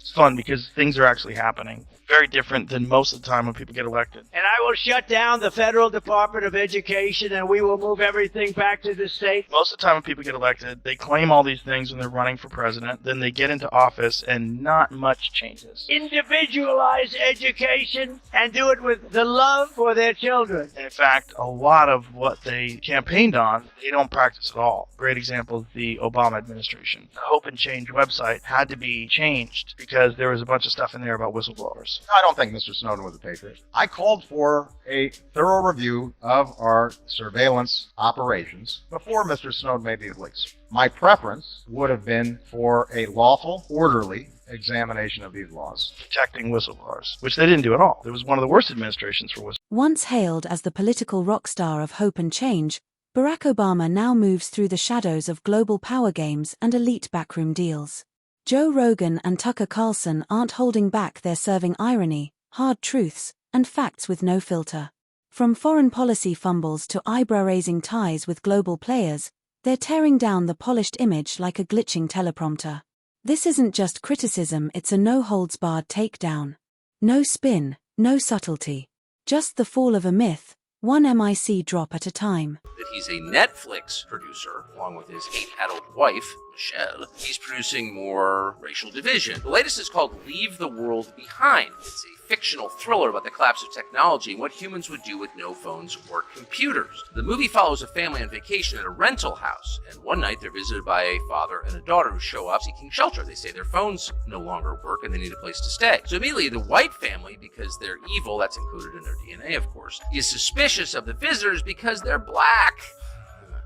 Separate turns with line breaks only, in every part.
It's fun because things are actually happening. Very different than most of the time when people get elected.
And I will shut down the Federal Department of Education, and we will move everything back to the state.
Most of the time when people get elected, they claim all these things when they're running for president. Then they get into office and not much changes.
Individualize education and do it with the love for their children.
In fact, a lot of what they campaigned on, they don't practice at all. Great example is the Obama administration. The Hope and Change website had to be changed because there was a bunch of stuff in there about whistleblowers.
I don't think Mr. Snowden was a patriot. I called for a thorough review of our surveillance operations before Mr. Snowden made these leaks. My preference would have been for a lawful, orderly examination of these laws.
Protecting whistleblowers, which they didn't do at all. It was one of the worst administrations for whistleblowers.
Once hailed as the political rock star of hope and change, Barack Obama now moves through the shadows of global power games and elite backroom deals. Joe Rogan and Tucker Carlson aren't holding back. They're serving irony, hard truths, and facts with no filter. From foreign policy fumbles to eyebrow-raising ties with global players, they're tearing down the polished image like a glitching teleprompter. This isn't just criticism, it's a no-holds-barred takedown. No spin, no subtlety. Just the fall of a myth, one MIC drop at a time.
That he's a Netflix producer, along with his 8-adult wife, Michelle. He's producing more racial division. The latest is called Leave the World Behind. It's a fictional thriller about the collapse of technology and what humans would do with no phones or computers. The movie follows a family on vacation at a rental house, and one night they're visited by a father and a daughter who show up seeking shelter. They say their phones no longer work and they need a place to stay. So immediately the white family, because they're evil, that's included in their DNA of course, is suspicious of the visitors because they're black.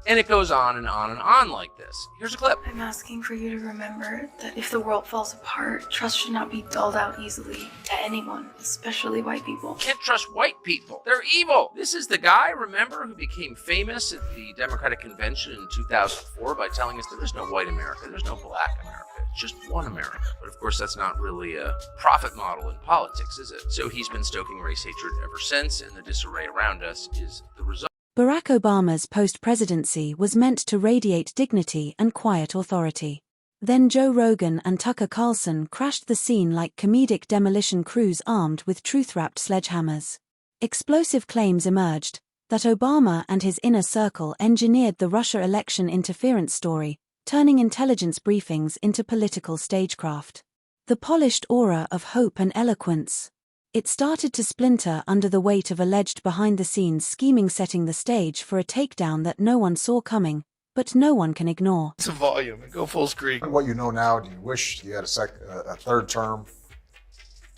And it goes on and on and on like this. Here's a clip.
I'm asking for you to remember that if the world falls apart, trust should not be dulled out easily to anyone, especially white people.
Can't trust white people. They're evil. This is the guy, remember, who became famous at the Democratic Convention in 2004 by telling us that there's no white America, there's no black America. It's just one America. But of course, that's not really a profit model in politics, is it? So he's been stoking race hatred ever since, and the disarray around us is the result.
Barack Obama's post-presidency was meant to radiate dignity and quiet authority. Then Joe Rogan and Tucker Carlson crashed the scene like comedic demolition crews armed with truth-wrapped sledgehammers. Explosive claims emerged that Obama and his inner circle engineered the Russia election interference story, turning intelligence briefings into political stagecraft. The polished aura of hope and eloquence. It started to splinter under the weight of alleged behind-the-scenes scheming, setting the stage for a takedown that no one saw coming, but no one can ignore.
It's a volume. Go full screen.
What you know now, do you wish you had a third term?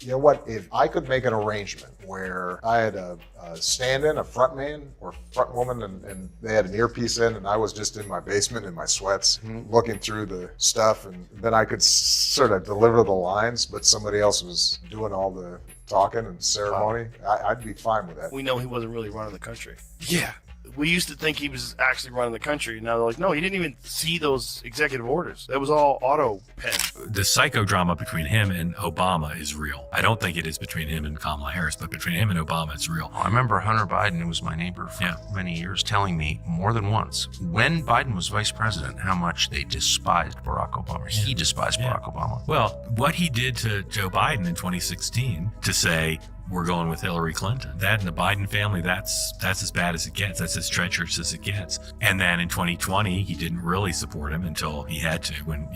You know what, if I could make an arrangement where I had a stand-in, a front man or front woman, and they had an earpiece in, and I was just in my basement in my sweats looking through the stuff, and then I could sort of deliver the lines, but somebody else was doing all the talking and ceremony, I'd be fine with that.
We know he wasn't really running the country. Yeah. We used to think he was actually running the country. Now they're like, no, he didn't even see those executive orders. That was all auto pen.
The psychodrama between him and Obama is real. I don't think it is between him and Kamala Harris, but between him and Obama, it's real.
I remember Hunter Biden, who was my neighbor for many years, telling me more than once, when Biden was vice president, how much they despised Barack Obama. He despised Barack Obama.
Well, what he did to Joe Biden in 2016 to say, we're going with Hillary Clinton. That and the Biden family, that's as bad as it gets. That's as treacherous as it gets. And then in 2020, he didn't really support him until he had to, when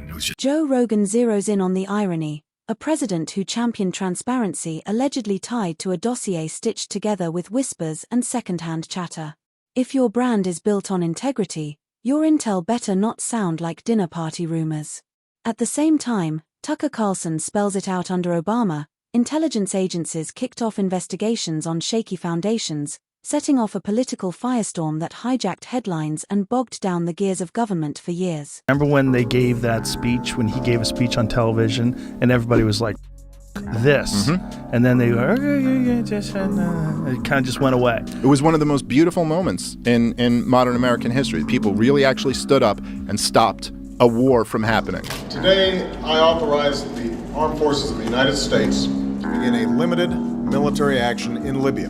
it was just...
Joe Rogan zeroes in on the irony. A president who championed transparency allegedly tied to a dossier stitched together with whispers and second-hand chatter. If your brand is built on integrity, your intel better not sound like dinner party rumors. At the same time, Tucker Carlson spells it out under Obama. Intelligence agencies kicked off investigations on shaky foundations, setting off a political firestorm that hijacked headlines and bogged down the gears of government for years.
Remember when they gave that speech, when he gave a speech on television, and everybody was like, this. And then they were, it kind of just went away.
It was one of the most beautiful moments in modern American history. People really actually stood up and stopped a war from happening.
Today, I authorize the Armed Forces of the United States to begin a limited military action in Libya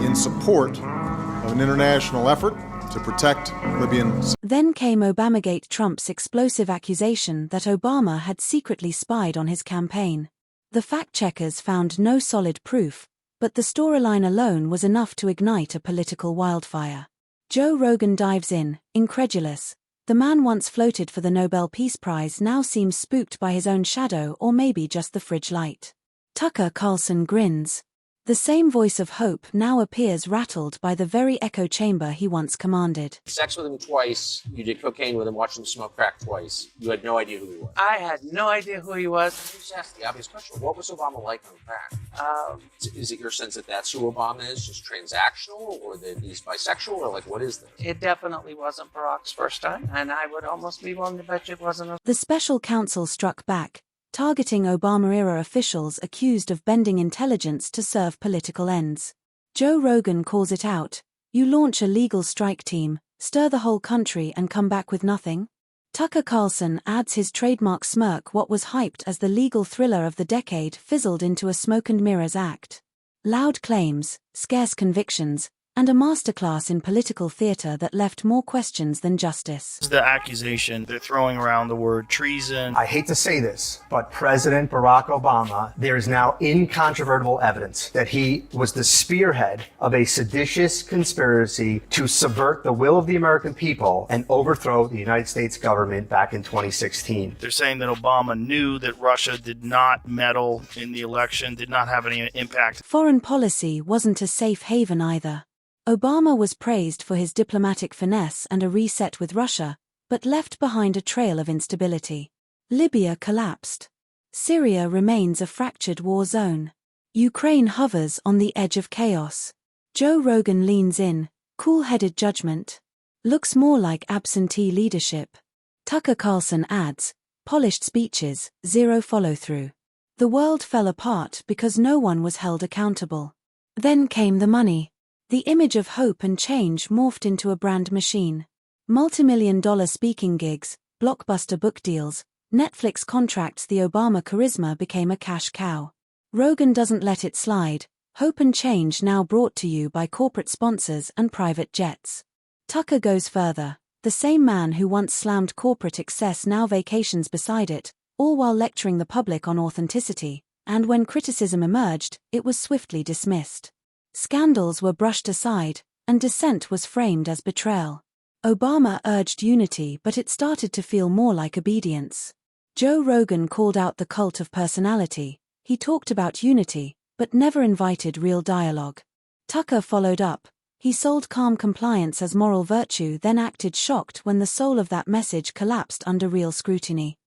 in support of an international effort to protect Libyan.
Then came Obamagate, Trump's explosive accusation that Obama had secretly spied on his campaign. The fact-checkers found no solid proof, but the storyline alone was enough to ignite a political wildfire. Joe Rogan dives in, incredulous. The man once floated for the Nobel Peace Prize now seems spooked by his own shadow or maybe just the fridge light. Tucker Carlson grins. The same voice of hope now appears rattled by the very echo chamber he once commanded.
Sex with him twice. You did cocaine with him, watched him smoke crack twice. You had no idea who he was.
I had no idea who he was.
Just ask the obvious question. What was Obama like on crack? Is it your sense that that's who Obama is, just transactional, or that he's bisexual, or like what is this?
It definitely wasn't Barack's first time, and I would almost be willing to bet you it wasn't.
The special counsel struck back, targeting Obama-era officials accused of bending intelligence to serve political ends. Joe Rogan calls it out. You launch a legal strike team, stir the whole country and come back with nothing? Tucker Carlson adds his trademark smirk. What was hyped as the legal thriller of the decade fizzled into a smoke and mirrors act. Loud claims, scarce convictions, and a masterclass in political theater that left more questions than justice.
The accusation, they're throwing around the word treason.
I hate to say this, but President Barack Obama, there is now incontrovertible evidence that he was the spearhead of a seditious conspiracy to subvert the will of the American people and overthrow the United States government back in 2016.
They're saying that Obama knew that Russia did not meddle in the election, did not have any impact.
Foreign policy wasn't a safe haven either. Obama was praised for his diplomatic finesse and a reset with Russia, but left behind a trail of instability. Libya collapsed. Syria remains a fractured war zone. Ukraine hovers on the edge of chaos. Joe Rogan leans in, cool-headed judgment. Looks more like absentee leadership. Tucker Carlson adds, polished speeches, zero follow-through. The world fell apart because no one was held accountable. Then came the money. The image of hope and change morphed into a brand machine. Multimillion-dollar speaking gigs, blockbuster book deals, Netflix contracts. The Obama charisma became a cash cow. Rogan doesn't let it slide. Hope and change now brought to you by corporate sponsors and private jets. Tucker goes further. The same man who once slammed corporate excess now vacations beside it, all while lecturing the public on authenticity, and when criticism emerged, it was swiftly dismissed. Scandals were brushed aside, and dissent was framed as betrayal. Obama urged unity, but it started to feel more like obedience. Joe Rogan called out the cult of personality. He talked about unity, but never invited real dialogue. Tucker followed up. He sold calm compliance as moral virtue, then acted shocked when the soul of that message collapsed under real scrutiny.